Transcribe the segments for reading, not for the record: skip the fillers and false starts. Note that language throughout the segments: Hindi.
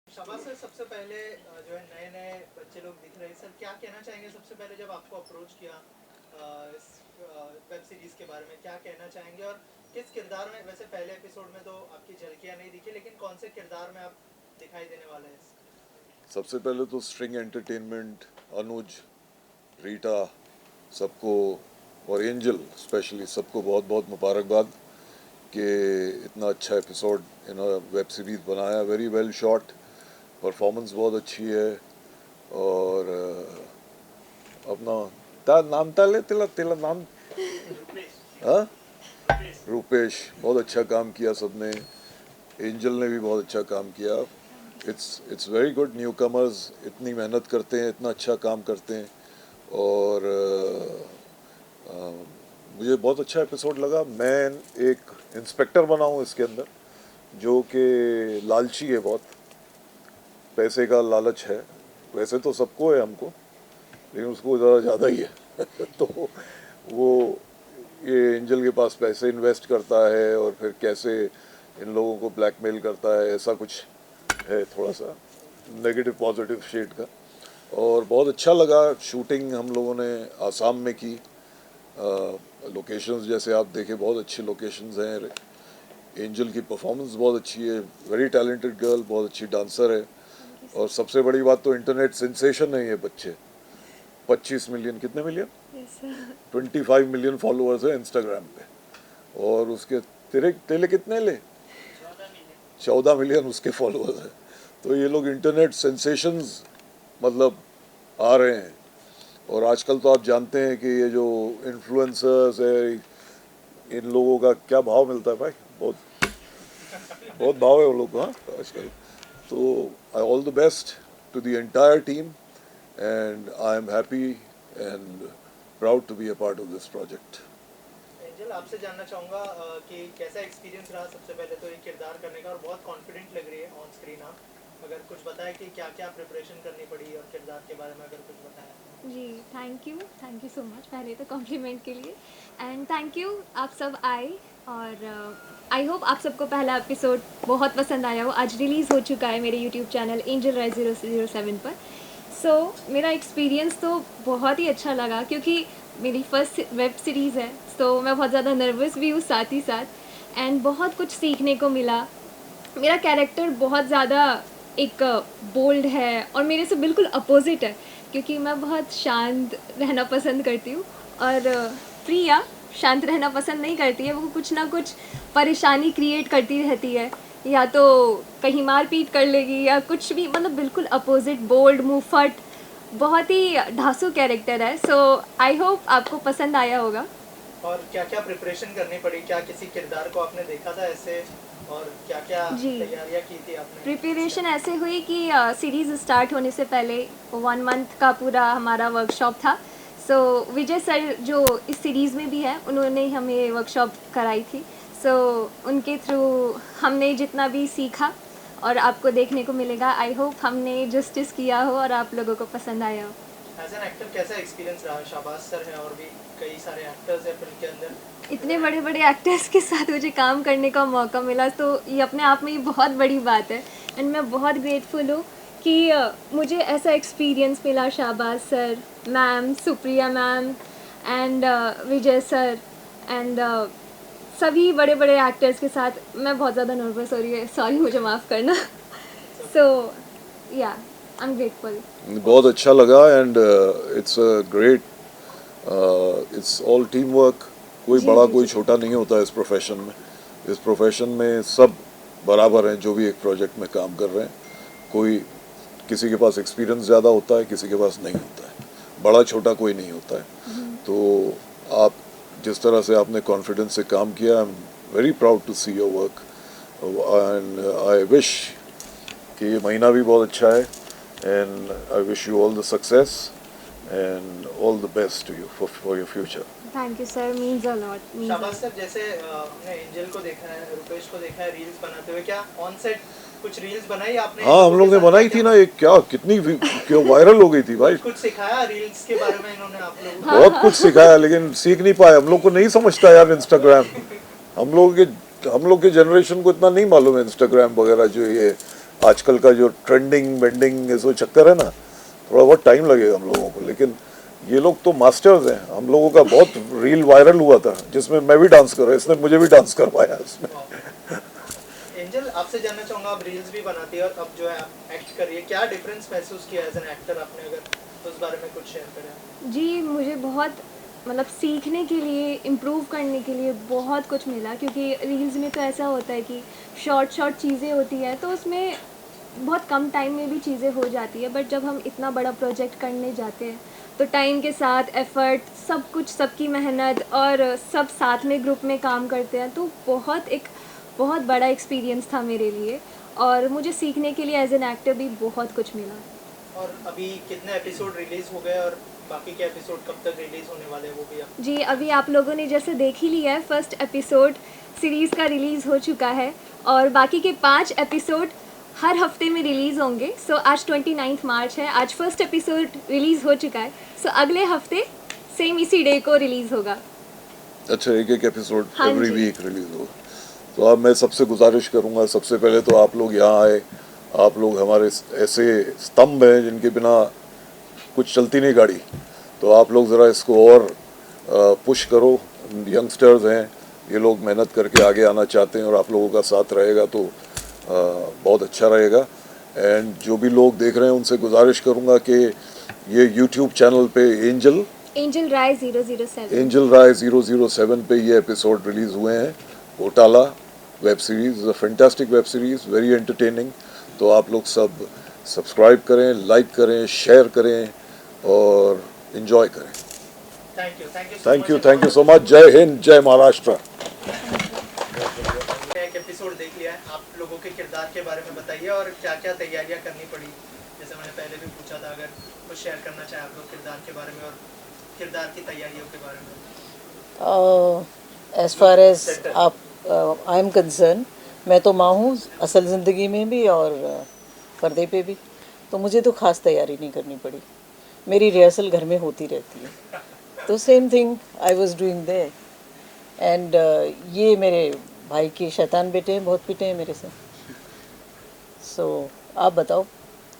शाबाश सर, सबसे पहले जो है नए नए बच्चे लोग दिख रहे हैं सर, क्या कहना चाहेंगे सबसे पहले जब आपको अप्रोच किया इस वेब सीरीज के बारे में, क्या कहना चाहेंगे और किस किरदार में, वैसे पहले एपिसोड में तो आपकी झलकियां नहीं दिखी, लेकिन कौन से किरदार में आप दिखाई देने वाले हैं? सबसे पहले तो स्ट्रिंग एंटरटेनमेंट, अनुज, रीटा, सबको और एंजल स्पेशली सबको बहुत बहुत मुबारकबाद कि इतना अच्छा एपिसोड इन्होंने वेब सीरीज़ बनाया। वेरी वेल शॉट, परफॉर्मेंस बहुत अच्छी है और अपना नाम ताले तिला तिला नाम हाँ रूपेश, बहुत अच्छा काम किया सबने। एंजल ने भी बहुत अच्छा काम किया। It's very good. New commerce इतनी मेहनत करते हैं, इतना अच्छा काम करते हैं और मुझे बहुत अच्छा एपिसोड लगा। मैं एक इंस्पेक्टर बना हूँ इसके अंदर, जो कि लालची है, बहुत पैसे का लालच है। वैसे तो सबको है हमको, लेकिन उसको ज़रा ज़्यादा ही है तो वो ये एंजल के पास पैसे इन्वेस्ट करता है और फिर कैसे इन लोगों को ब्लैकमेल करता है, ऐसा कुछ है, थोड़ा सा नेगेटिव पॉजिटिव शेड का। और बहुत अच्छा लगा। शूटिंग हम लोगों ने आसाम में की। लोकेशंस जैसे आप देखे, बहुत अच्छी लोकेशंस हैं। एंजल की परफॉर्मेंस बहुत अच्छी है, वेरी टैलेंटेड गर्ल, बहुत अच्छी डांसर है। और सबसे बड़ी बात तो इंटरनेट सेंसेशन है ये बच्चे। 25 मिलियन, कितने मिलियन? 25 मिलियन फॉलोअर्स है इंस्टाग्राम पे। और उसके तेरे कितने ले? 14 मिलियन उसके फॉलोअर्स हैं। तो ये लोग इंटरनेट सेंसेशंस मतलब आ रहे हैं। और आजकल तो आप जानते हैं कि ये जो इन्फ्लुएंसर्स है इन लोगों का क्या भाव मिलता है भाई, बहुत बहुत भाव है वो लोग को, हाँ आजकल। तो all the best to the entire team and I am happy and proud to be a part of this project. Angel, आपसे जानना चाहूँगा कि कैसा एक्सपीरियंस रहा सबसे पहले तो ये किरदार करने का, और बहुत कॉन्फिडेंट लग रही है ऑन स्क्रीन आप। अगर कुछ बताएं कि क्या क्या प्रिपरेशन करनी पड़ी और किरदार के बारे में अगर कुछ बताएं। जी, थैंक यू सो मच पहले तो कॉम्प्लीमेंट के लिए, एंड थैंक यू आप सब आए, और आई होप आप सबको पहला एपिसोड बहुत पसंद आया हो। आज रिलीज़ हो चुका है मेरे यूट्यूब चैनल एंजल राइज 007 पर। सो मेरा एक्सपीरियंस तो बहुत ही अच्छा लगा, क्योंकि मेरी फर्स्ट वेब सीरीज़ है, तो मैं बहुत ज़्यादा नर्वस भी हूँ साथ ही साथ, एंड बहुत कुछ सीखने को मिला। मेरा कैरेक्टर बहुत ज़्यादा एक बोल्ड है और मेरे से बिल्कुल अपोजिट है, क्योंकि मैं बहुत शांत रहना पसंद करती हूँ, और प्रिया शांत रहना पसंद नहीं करती है। वो कुछ ना कुछ परेशानी क्रिएट करती रहती है, या तो कहीं मारपीट कर लेगी या कुछ भी, मतलब बिल्कुल अपोजिट, बोल्ड, मुंहफट, बहुत ही ढासू कैरेक्टर है। सो आई होप आपको पसंद आया होगा। और क्या क्या प्रिपरेशन करनी पड़ी, क्या किसी किरदार को आपने देखा था ऐसे, और क्या क्या जी, तैयारियां की थी आपने? प्रिपरेशन ऐसे हुई कि सीरीज़ स्टार्ट होने से पहले 1 मंथ का पूरा हमारा वर्कशॉप था। सो विजय सर जो इस सीरीज़ में भी है, उन्होंने हमें वर्कशॉप कराई थी। सो उनके थ्रू हमने जितना भी सीखा और आपको देखने को मिलेगा। आई होप हमने जस्टिस किया हो और आप लोगों को पसंद आया हो। एज एन एक्टर कैसा एक्सपीरियंस रहा? शाबाश सर हैं और भी कई सारे एक्टर्स हैं फिल्म के अंदर, इतने बड़े बड़े एक्टर्स के साथ मुझे काम करने का मौका मिला, तो ये अपने आप में ही बहुत बड़ी बात है, एंड मैं बहुत ग्रेटफुल हूँ कि मुझे ऐसा एक्सपीरियंस मिला। शाबाश sir, ma'am, Supriya ma'am, and Vijay sir, and सभी बड़े बड़े एक्टर्स के साथ। मैं बहुत ज़्यादा नर्वस हो रही है, सॉरी, मुझे माफ़ करना। सो या, आई एम ग्रेटफुल। बहुत अच्छा लगा and it's a great, it's all team work. कोई जी, बड़ा जी, कोई जी। छोटा नहीं होता इस प्रोफेशन में। इस प्रोफेशन में सब बराबर हैं जो भी एक प्रोजेक्ट में काम कर रहे हैं। कोई किसी के पास एक्सपीरियंस ज़्यादा होता है, किसी के पास नहीं होता है, बड़ा छोटा कोई नहीं होता है। तो आप जिस तरह से आपने कॉन्फिडेंस से काम किया, I am very proud to see your work and I wish कि ये महीना भी बहुत अच्छा है and I wish you all the success and all the best to you for your future. Thank you sir, means a lot, means a शाबाश लॉट। सर, जैसे हमने एंजल को देखा है, रुपेश को देखा है रील्स बनाते हुए, क्या ऑन सेट कुछ रील्स बनाई आपने? हाँ, हम लोग ने बनाई थी ना, एक क्या कितनी क्यों वायरल हो गई थी भाई। कुछ सिखाया रील्स के बारे में इन्होंने आप लोगों को? बहुत कुछ सिखाया लेकिन सीख नहीं पाए। हम लोग को नहीं समझता यार इंस्टाग्राम। हम लोग के जनरेशन को इतना नहीं मालूम है इंस्टाग्राम वगैरह, जो ये आजकल का जो ट्रेंडिंग वेंडिंग ये सब चक्कर है ना, थोड़ा बहुत टाइम लगेगा हम लोगों को। लेकिन ये लोग तो मास्टर्स हैं। हम लोगों का बहुत रील वायरल हुआ था जिसमें मैं भी डांस कर रहा, इसने मुझे भी डांस करवाया उसमें। एंजल, आपसे जानना चाहूँगा, आप रील्स भी बनाती है और अब जो है आप एक्ट कर रही है, क्या डिफरेंस महसूस किया एज एन एक्टर आपने, अगर उस बारे में कुछ शेयर करें? जी, मुझे बहुत, मतलब सीखने के लिए, इम्प्रूव करने के लिए बहुत कुछ मिला, क्योंकि रील्स में तो ऐसा होता है कि शॉर्ट चीज़ें होती हैं, तो उसमें बहुत कम टाइम में भी चीज़ें हो जाती है। बट जब हम इतना बड़ा प्रोजेक्ट करने जाते हैं, तो टाइम के साथ एफ़र्ट, सब कुछ, सबकी मेहनत, और सब साथ में ग्रुप में काम करते हैं, तो बहुत बड़ा एक्सपीरियंस था मेरे लिए, और मुझे सीखने के लिए एज एन एक्टर भी बहुत कुछ मिला। और अभी कितने एपिसोड रिलीज हो गए और बाकी के एपिसोड कब तक रिलीज होने वाले हैं वो भी आप? जी, अभी आप लोगों ने जैसे देख ही लिया है, फर्स्ट एपिसोड सीरीज़ का रिलीज़ हो चुका है, और बाकी के 5 एपिसोड हर हफ्ते में रिलीज़ होंगे। सो आज 29 मार्च है, आज फर्स्ट एपिसोड रिलीज़ हो चुका है। सो अगले हफ्ते सेम इसी डे को रिलीज़ होगा। अच्छा, एक एक एपिसोड हाँ एवरी जी। वीक रिलीज होगा। तो अब मैं सबसे गुजारिश करूंगा, सबसे पहले तो आप लोग यहाँ आए। आप लोग हमारे ऐसे स्तंभ हैं जिनके बिना कुछ चलती नहीं गाड़ी। तो आप लोग ज़रा इसको और पुश करो। यंगस्टर्स हैं, ये लोग मेहनत करके आगे आना चाहते हैं और आप लोगों का साथ रहेगा तो बहुत अच्छा रहेगा। एंड जो भी लोग देख रहे हैं उनसे गुजारिश करूंगा कि ये यूट्यूब चैनल पे एंजल राय 007। एंजल राय 007 पे ये एपिसोड रिलीज़ हुए हैं। घोटाला web series, fantastic web series, very entertaining. तो आप लोग सब सब्सक्राइब करें, लाइक करें, शेयर करें और एंजॉय करें। Thank you thank you so much. जय हिंद, जय महाराष्ट्र। एक एपिसोड देख लिया है, आप लोगों के किरदार के बारे में बताइए और क्या क्या तैयारियां करनी पड़ी, जैसे मैंने पहले भी पूछा था, अगर कुछ शेयर करना चाहें आप लोग किरदार के बारे में और किरदार की तैयारियों के बारे में। As far as I am concern, मैं तो माँ हूँ असल ज़िंदगी में भी और पर्दे पे भी, तो मुझे तो ख़ास तैयारी नहीं करनी पड़ी। मेरी रिहर्सल घर में होती रहती है, तो same thing I was doing there. And ये मेरे भाई के शैतान बेटे हैं, बहुत पिटे हैं मेरे से। सो आप बताओ।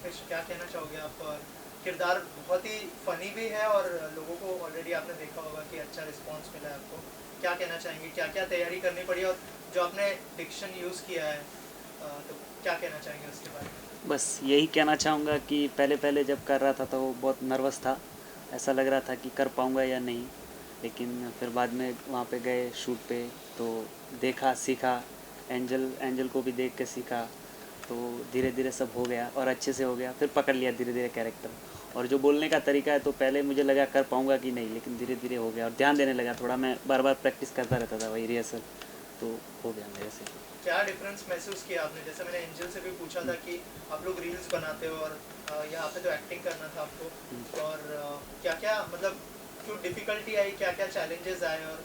क्या कहना चाहोगे आप? किरदार बहुत ही फनी भी है और लोगों को ऑलरेडी आपने देखा होगा कि अच्छा रिस्पांस मिला है आपको। क्या कहना चाहेंगे, क्या क्या तैयारी करनी पड़ी और जो आपने डिक्शन यूज़ किया है तो क्या कहना चाहेंगे उसके बारे में? बस यही कहना चाहूँगा कि पहले जब कर रहा था तो वो बहुत नर्वस था, ऐसा लग रहा था कि कर पाऊँगा या नहीं, लेकिन फिर बाद में वहाँ पे गए शूट पे तो देखा, सीखा, एंजल को भी देख के सीखा, तो धीरे धीरे सब हो गया और अच्छे से हो गया। फिर पकड़ लिया धीरे धीरे कैरेक्टर, और जो बोलने का तरीका है तो पहले मुझे लगा कर पाऊँगा कि नहीं, लेकिन धीरे धीरे हो गया और ध्यान देने लगा थोड़ा। मैं बार बार प्रैक्टिस करता रहता था वही रिहर्सल, तो हो गया मेरे से। क्या डिफरेंस महसूस किया आपने? जैसे मैंने एंजल से भी पूछा था कि आप लोग रील्स बनाते हो और यहाँ पे तो एक्टिंग करना था आपको, और क्या क्या मतलब क्यों डिफिकल्टी आई, क्या क्या चैलेंजेस आए और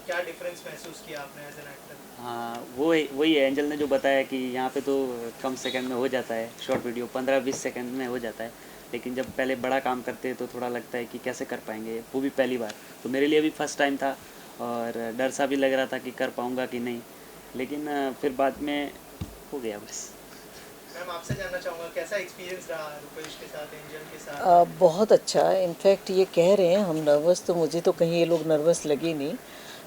क्या डिफरेंस महसूस किया आपने एज एन एक्टर? हाँ, वही है, एंजल ने जो बताया कि यहाँ पे तो कम सेकंड में हो जाता है, शॉर्ट वीडियो 15-20 सेकंड में हो जाता है, लेकिन जब पहले बड़ा काम करते हैं तो थोड़ा लगता है कि कैसे कर पाएंगे, वो भी पहली बार। तो मेरे लिए भी फर्स्ट टाइम था और डर सा भी लग रहा था कि कर पाऊँगा कि नहीं, लेकिन फिर बाद में हो गया बस। मैम आपसे जानना चाहूँगा कैसा एक्सपीरियंस रहा रुपेश के साथ, एंजल के साथ? बहुत अच्छा। इनफैक्ट ये कह रहे हैं हम नर्वस, तो मुझे तो कहीं ये लोग नर्वस लगे नहीं।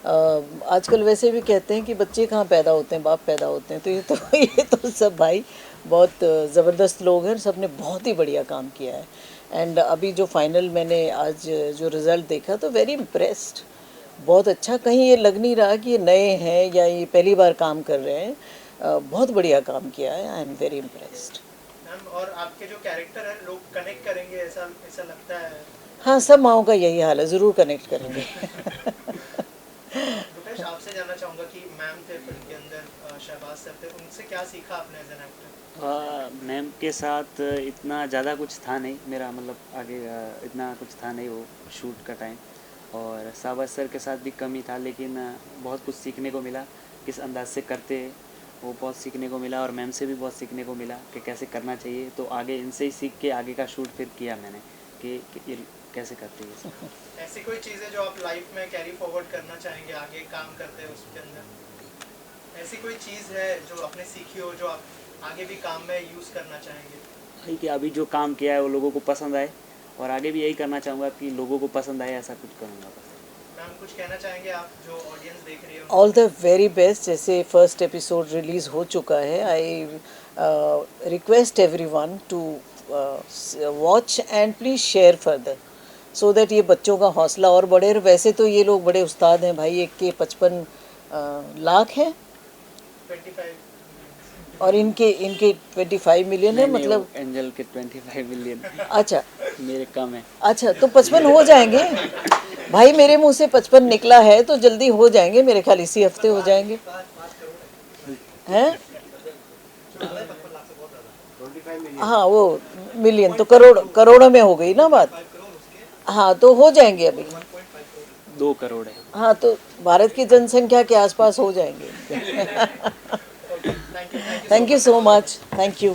आजकल वैसे भी कहते हैं कि बच्चे कहाँ पैदा होते हैं, बाप पैदा होते हैं। तो ये तो सब भाई बहुत ज़बरदस्त लोग हैं, सब ने बहुत ही बढ़िया काम किया है। एंड अभी जो फाइनल मैंने आज जो रिज़ल्ट देखा तो वेरी इम्प्रेस्ड, बहुत अच्छा। कहीं ये लग नहीं रहा कि ये नए हैं या ये पहली बार काम कर रहे हैं। बहुत बढ़िया काम किया है, आई एम वेरी इम्प्रेस्ड। मैम और आपके जो कैरेक्टर है लोग कनेक्ट करेंगे ऐसा ऐसा लगता है? हाँ, सब माओं का यही हाल है, ज़रूर कनेक्ट करेंगे। रुपेश आपसे जानना चाहूँगा कि मैम थे फिल्म के अंदर, शहबाज सर थे, उनसे क्या सीखा आपने एज एन एक्टर? मैम के साथ इतना ज़्यादा कुछ था नहीं मेरा, मतलब आगे इतना कुछ था नहीं वो शूट का टाइम, और शाहबाज सर के साथ भी कम ही था, लेकिन बहुत कुछ सीखने को मिला, किस अंदाज से करते वो बहुत सीखने को मिला, और मैम से भी बहुत सीखने को मिला कि कैसे करना चाहिए। तो आगे इनसे ही सीख के आगे का शूट फिर किया मैंने कि ये कैसे करते हैं सब। ऐसी कोई चीज़ है जो आप लाइफ में कैरी फॉरवर्ड करना चाहेंगे आगे काम करते हैं उसके अंदर? ऐसी कोई चीज़ है जो आपने सीखी हो जो आप आगे भी काम में यूज़ करना चाहेंगे? भाई कि अभी जो काम किया है वो लोगों को पसंद आए, और आगे भी यही करना चाहूँगा कि लोगों को पसंद आए, ऐसा कुछ करूँगा बस। मैम कुछ कहना चाहेंगे आप जो ऑडियंस देख रही है? All the very best. जैसे फर्स्ट एपिसोड रिलीज़ हो चुका है, I request everyone to watch and please share further, so that ये बच्चों का हौसला और बढ़े। वैसे तो ये लोग बड़े उस्ताद हैं भाई, एक के 55 लाख हैं 25 और इनके 25 मिलियन है, नहीं, मतलब एंजल के 25 मिलियन अच्छा मेरे कम है। अच्छा, तो 55 हो जाएंगे भाई। मेरे मुंह से 55 निकला है तो जल्दी हो जाएंगे, मेरे ख्याल इसी हफ्ते हो जाएंगे हैं। हाँ, वो मिलियन तो करोड़ों में हो गई ना बात। हाँ, तो हो जाएंगे अभी 2 करोड़ है। हाँ, तो भारत की जनसंख्या के आसपास हो जाएंगे। Thank you so much, thank you.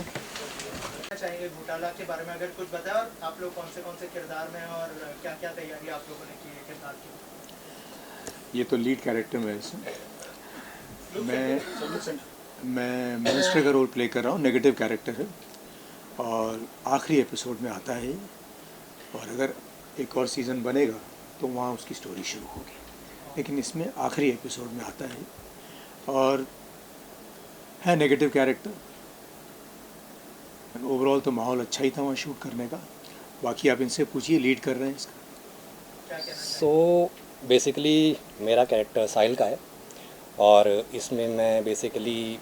चाहेंगे घोटाला के बारे में अगर कुछ बताएं, और आप लोग कौन से किरदार में हैं और क्या क्या तैयारी आप लोगों ने की है किरदार की? ये तो लीड कैरेक्टर में है इसमें। मैं मिनिस्टर का रोल प्ले कर रहा हूँ, नेगेटिव कैरेक्टर है और आखिरी एपिसोड में आता है। और अगर एक और सीज़न बनेगा तो वहाँ उसकी स्टोरी शुरू होगी, लेकिन इसमें आखिरी एपिसोड में आता है और है नेगेटिव कैरेक्टर। ओवरऑल तो माहौल अच्छा ही था वहाँ शूट करने का। बाकी आप इनसे पूछिए, लीड कर रहे हैं इसका। सो बेसिकली मेरा कैरेक्टर साहिल का है और इसमें मैं बेसिकली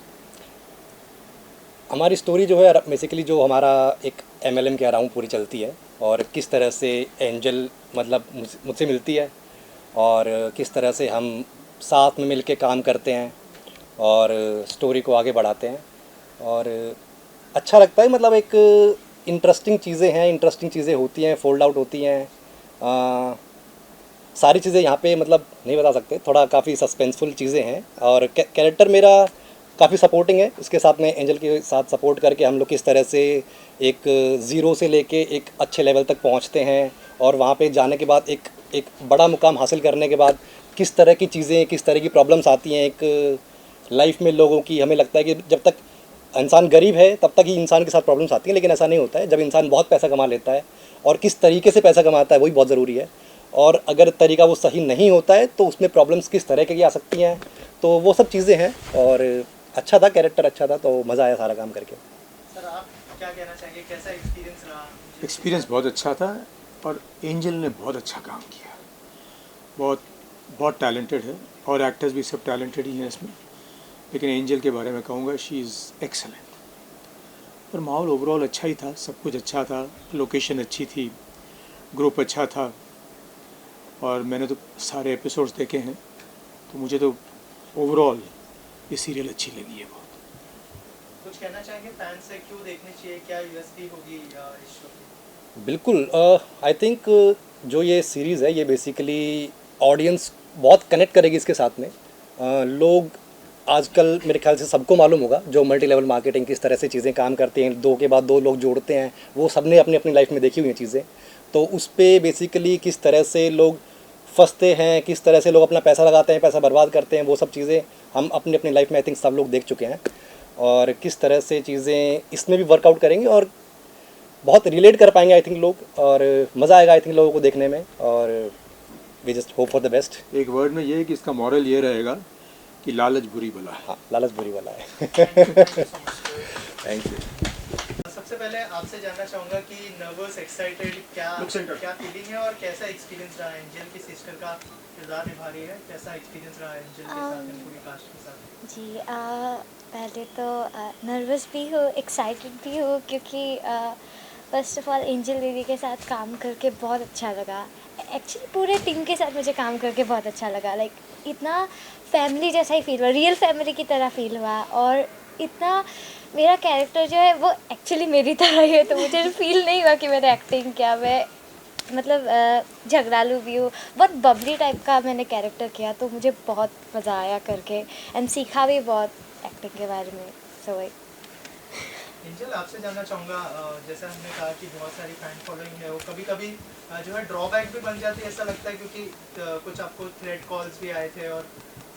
हमारी स्टोरी जो है बेसिकली जो हमारा एक MLM के अराउंड पूरी चलती है। और किस तरह से एंजल मतलब मुझसे मिलती है और किस तरह से हम साथ में मिलके काम करते हैं और स्टोरी को आगे बढ़ाते हैं और अच्छा लगता है। मतलब एक इंटरेस्टिंग चीज़ें होती हैं, फोल्ड आउट होती हैं। सारी चीज़ें यहाँ पे मतलब नहीं बता सकते, थोड़ा काफ़ी सस्पेंसफुल चीज़ें हैं और कैरेक्टर मेरा काफ़ी सपोर्टिंग है। इसके साथ में एंजल के साथ सपोर्ट करके हम लोग किस तरह से एक ज़ीरो से लेके एक अच्छे लेवल तक पहुँचते हैं और वहाँ पे जाने के बाद एक बड़ा मुकाम हासिल करने के बाद किस तरह की चीज़ें, किस तरह की प्रॉब्लम्स आती हैं एक लाइफ में लोगों की। हमें लगता है कि जब तक इंसान गरीब है तब तक ही इंसान के साथ प्रॉब्लम्स आती हैं, लेकिन ऐसा नहीं होता है। जब इंसान बहुत पैसा कमा लेता है और किस तरीके से पैसा कमाता है वही बहुत ज़रूरी है, और अगर तरीका वो सही नहीं होता है तो उसमें प्रॉब्लम्स किस तरह की आ सकती हैं, तो वो सब चीज़ें हैं। और अच्छा था, कैरेक्टर अच्छा था, तो मज़ा आया सारा काम करके। सर आप क्या कहना चाहेंगे, कैसा एक्सपीरियंस रहा? एक्सपीरियंस बहुत अच्छा था और एंजल ने बहुत अच्छा काम किया, बहुत बहुत टैलेंटेड है और एक्टर्स भी सब टैलेंटेड ही हैं इसमें, लेकिन एंजल के बारे में कहूँगा शी इज़ एक्सेलेंट। और माहौल ओवरऑल अच्छा ही था, सब कुछ अच्छा था, लोकेशन अच्छी थी, ग्रुप अच्छा था और मैंने तो सारे एपिसोड्स देखे हैं, तो मुझे तो ओवरऑल ये सीरियल अच्छी लगी है बहुत। कुछ कहना चाहेंगे फैंस से, क्यों देखनी चाहिए, क्या यूएसपी होगी इस शो की? बिल्कुल, आई थिंक जो ये सीरीज़ है ये बेसिकली ऑडियंस बहुत कनेक्ट करेगी इसके साथ में। लोग आजकल मेरे ख्याल से सबको मालूम होगा जो मल्टी लेवल मार्केटिंग किस तरह से चीज़ें काम करती हैं, दो के बाद दो लोग जोड़ते हैं, वो सबने अपनी अपनी लाइफ में देखी हुई हैं चीज़ें। तो उस पर बेसिकली किस तरह से लोग फंसते हैं, किस तरह से लोग अपना पैसा लगाते हैं, पैसा बर्बाद करते हैं, वो सब चीज़ें हम अपनी अपनी लाइफ में आई थिंक सब लोग देख चुके हैं। और किस तरह से चीज़ें इसमें भी वर्कआउट करेंगे और बहुत रिलेट कर पाएंगे आई थिंक लोग, और मज़ा आएगा आई थिंक लोगों को देखने में। और we just hope for the best. एक वर्ड में ये है कि इसका मॉरल ये रहेगा कि लालच बुरी बला है। हाँ, लालच बुरी वाला है। Thank you. सबसे पहले आपसे जानना चाहूँगा कि नर्वस, एक्साइटेड, क्या फीलिंग है और कैसा एक्सपीरियंस रहा है? एंजल की सिस्टर का किरदार निभा रही है, कैसा एक्सपीरियंस रहा है एंजल के साथ, पूरी कास्ट के साथ? जी पहले तो नर्वस भी हूँ, एक्साइटेड भी हूँ, क्योंकि फर्स्ट ऑफ ऑल एंजल दीदी के साथ काम करके बहुत अच्छा लगा। एक्चुअली पूरे टीम के साथ मुझे काम करके बहुत अच्छा लगा। लाइक इतना फैमिली जैसा ही फील हुआ, रियल फैमिली की तरह फील हुआ, और इतना मेरा कैरेक्टर जो है वो एक्चुअली मेरी तरह ही है, तो मुझे फील नहीं हुआ कि मैंने एक्टिंग किया। मैं मतलब झगड़ालू भी हूँ, बहुत बबली टाइप का मैंने कैरेक्टर किया, तो मुझे बहुत मज़ा आया करके एंड सीखा भी बहुत एक्टिंग के बारे में। सो वही। एंजल आपसे जानना चाहूँगा, जैसा हमने कहा कि बहुत सारी फैन फॉलोइंग है, वो कभी कभी जो है ड्रॉबैक भी बन जाती है, ऐसा लगता है, क्योंकि कुछ आपको थ्रेट कॉल्स भी आए थे और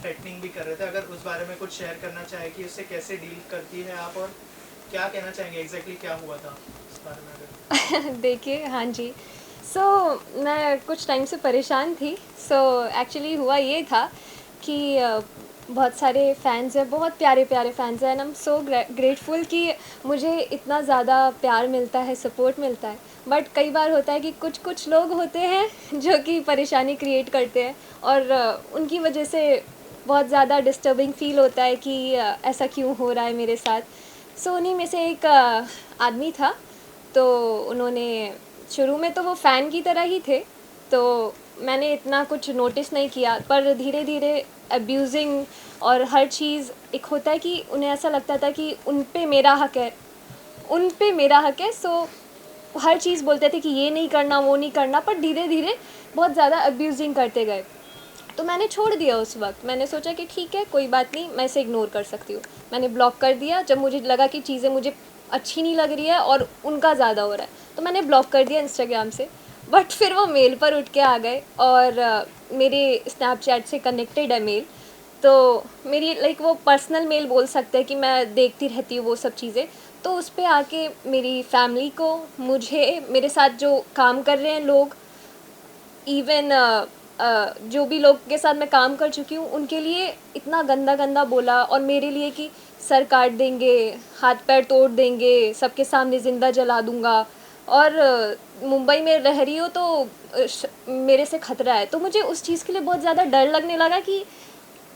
थ्रेटनिंग भी कर रहे थे। अगर उस बारे में कुछ शेयर करना चाहे कि उससे कैसे डील करती है आप, और क्या कहना चाहेंगे एग्जैक्टली क्या हुआ था इस बारे में अगर? देखिए, हाँ जी, मैं कुछ टाइम से परेशान थी। एक्चुअली हुआ ये था कि बहुत सारे फ़ैन्स हैं, बहुत प्यारे प्यारे फ़ैन्स हैं, and I am so grateful कि मुझे इतना ज़्यादा प्यार मिलता है, सपोर्ट मिलता है। बट कई बार होता है कि कुछ लोग होते हैं जो कि परेशानी क्रिएट करते हैं, और उनकी वजह से बहुत ज़्यादा डिस्टर्बिंग फ़ील होता है कि ऐसा क्यों हो रहा है मेरे साथ। उन्हीं में से एक आदमी था, तो उन्होंने शुरू में तो वो फ़ैन की तरह ही थे, तो मैंने इतना कुछ नोटिस नहीं किया, पर धीरे धीरे अब्यूज़िंग और हर चीज़, एक होता है कि उन्हें ऐसा लगता था कि उन पे मेरा हक है, सो हर चीज़ बोलते थे कि ये नहीं करना, वो नहीं करना, पर धीरे धीरे बहुत ज़्यादा अब्यूज़िंग करते गए। तो मैंने छोड़ दिया उस वक्त। मैंने सोचा कि ठीक है, कोई बात नहीं, मैं इसे इग्नोर कर सकती हूँ। मैंने ब्लॉक कर दिया जब मुझे लगा कि चीज़ें मुझे अच्छी नहीं लग रही है और उनका ज़्यादा हो रहा है, तो मैंने ब्लॉक कर दिया इंस्टाग्राम से। बट फिर वो मेल पर उठ के आ गए, और मेरे स्नैपचैट से कनेक्टेड है मेल, तो मेरी लाइक वो पर्सनल मेल बोल सकते हैं कि मैं देखती रहती हूँ वो सब चीज़ें। तो उस पर आके मेरी फैमिली को, मुझे, मेरे साथ जो काम कर रहे हैं लोग, इवन जो भी लोग के साथ मैं काम कर चुकी हूँ, उनके लिए इतना गंदा गंदा बोला, और मेरे लिए कि सर काट देंगे, हाथ पैर तोड़ देंगे, सबके सामने ज़िंदा जला दूँगा, और मुंबई में रह रही हो तो मेरे से खतरा है। तो मुझे उस चीज़ के लिए बहुत ज़्यादा डर लगने लगा कि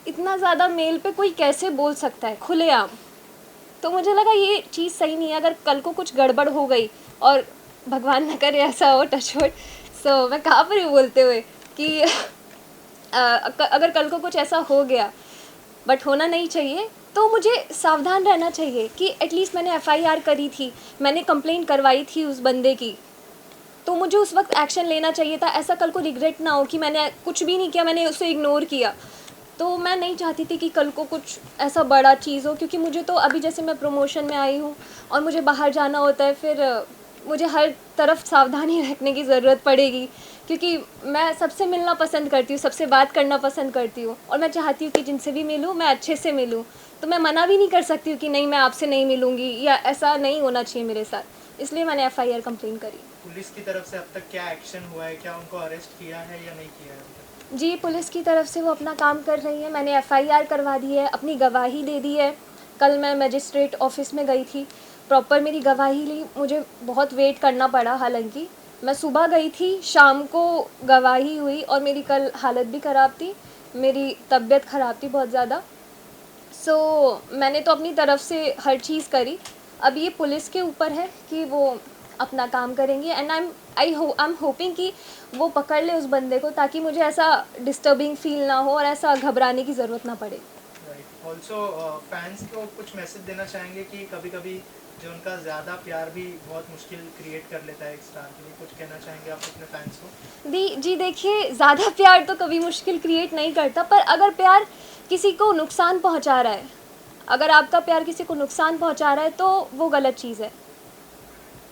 इतना ज़्यादा मेल पे कोई कैसे बोल सकता है खुलेआम। तो मुझे लगा ये चीज़ सही नहीं है। अगर कल को कुछ गड़बड़ हो गई और भगवान ना करे ऐसा हो, टच वुड। सो मैं कहाँ पर हूँ बोलते हुए कि अगर कल को कुछ ऐसा हो गया, बट होना नहीं चाहिए, तो मुझे सावधान रहना चाहिए कि एटलीस्ट मैंने एफआईआर करी थी, मैंने कंप्लेंट करवाई थी उस बंदे की, तो मुझे उस वक्त एक्शन लेना चाहिए था। ऐसा कल को रिग्रेट ना हो कि मैंने कुछ भी नहीं किया, मैंने उसे इग्नोर किया। तो मैं नहीं चाहती थी कि कल को कुछ ऐसा बड़ा चीज़ हो, क्योंकि मुझे तो अभी जैसे मैं प्रमोशन में आई हूँ और मुझे बाहर जाना होता है, फिर मुझे हर तरफ सावधानी रखने की ज़रूरत पड़ेगी, क्योंकि मैं सबसे मिलना पसंद करती हूँ, सबसे बात करना पसंद करती हूँ, और मैं चाहती हूँ कि जिनसे भी मिलूँ मैं अच्छे से मिलूँ। तो मैं मना भी नहीं कर सकती हूँ कि नहीं मैं आपसे नहीं मिलूँगी, या ऐसा नहीं होना चाहिए मेरे साथ। इसलिए मैंने एफआईआर कंप्लेन करी। पुलिस की तरफ से अब तक क्या एक्शन हुआ है, क्या उनको अरेस्ट किया है या नहीं किया है? जी, पुलिस की तरफ से वो अपना काम कर रही है। मैंने एफआईआर करवा दी है, अपनी गवाही दे दी है। कल मैं मजिस्ट्रेट ऑफिस में गई थी, प्रॉपर मेरी गवाही ली। मुझे बहुत वेट करना पड़ा, हालांकि मैं सुबह गई थी, शाम को गवाही हुई, और मेरी कल हालत भी ख़राब थी, मेरी तबीयत ख़राब थी बहुत ज़्यादा। सो मैंने तो अपनी तरफ से हर चीज़ करी। अब ये पुलिस के ऊपर है कि वो अपना काम करेंगे, एंड आई एम होपिंग कि वो पकड़ ले उस बंदे को, ताकि मुझे ऐसा डिस्टर्बिंग फील ना हो और ऐसा घबराने की ज़रूरत ना पड़े। राइट। ऑल्सो फैंस को कुछ मैसेज देना चाहेंगे कि कभी कभी जो उनका ज़्यादा प्यार भी बहुत मुश्किल क्रिएट कर लेता है एक स्टार के लिए, कुछ कहना चाहेंगे आप अपने फैंस को? जी देखिए, ज़्यादा प्यार तो कभी मुश्किल क्रिएट नहीं करता, पर अगर प्यार किसी को नुकसान पहुंचा रहा है, अगर आपका प्यार किसी को नुकसान पहुंचा रहा है, तो वो गलत चीज़ है।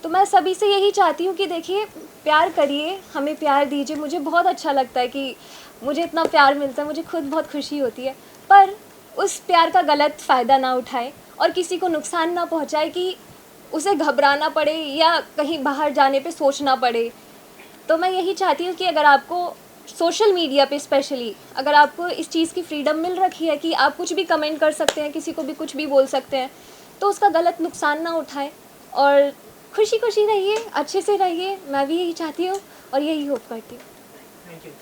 तो मैं सभी से यही चाहती हूँ कि देखिए, प्यार करिए, हमें प्यार दीजिए। मुझे बहुत अच्छा लगता है कि मुझे इतना प्यार मिलता है, मुझे खुद बहुत खुशी होती है, पर उस प्यार का गलत फ़ायदा ना उठाए और किसी को नुकसान ना पहुँचाए कि उसे घबराना पड़े या कहीं बाहर जाने पे सोचना पड़े। तो मैं यही चाहती हूँ कि अगर आपको सोशल मीडिया पे स्पेशली अगर आपको इस चीज़ की फ्रीडम मिल रखी है कि आप कुछ भी कमेंट कर सकते हैं, किसी को भी कुछ भी बोल सकते हैं, तो उसका गलत नुकसान ना उठाएं और खुशी खुशी रहिए, अच्छे से रहिए। मैं भी यही चाहती हूँ और यही होप करती हूँ।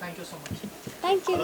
Thank you so much. Thank you.